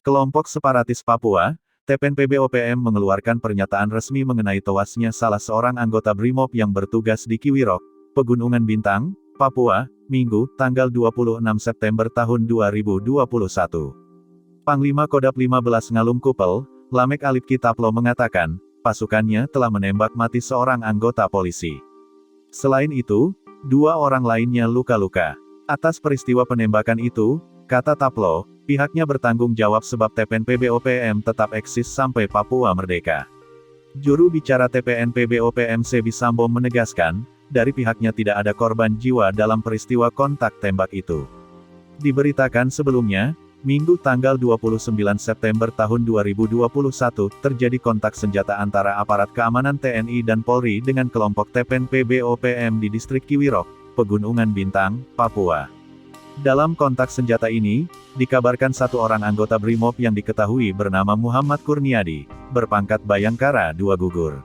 Kelompok separatis Papua, TPNPB-OPM mengeluarkan pernyataan resmi mengenai tewasnya salah seorang anggota BRIMOB yang bertugas di Kiwirok, Pegunungan Bintang, Papua, Minggu, tanggal 26 September tahun 2021. Panglima Kodap 15 Ngalum Kupel, Lamek Alip Kitaplo mengatakan, pasukannya telah menembak mati seorang anggota polisi. Selain itu, 2 orang lainnya luka-luka. Atas peristiwa penembakan itu, kata Taplo, pihaknya bertanggung jawab sebab TPNPB-OPM tetap eksis sampai Papua merdeka. Juru bicara TPNPB-OPM Sebi Sambo menegaskan, dari pihaknya tidak ada korban jiwa dalam peristiwa kontak tembak itu. Diberitakan sebelumnya, Minggu tanggal 29 September tahun 2021, terjadi kontak senjata antara aparat keamanan TNI dan Polri dengan kelompok TPNPB-OPM di distrik Kiwirok, Pegunungan Bintang, Papua. Dalam kontak senjata ini, dikabarkan 1 orang anggota BRIMOB yang diketahui bernama Muhammad Kurniadi, berpangkat Bayangkara 2 gugur.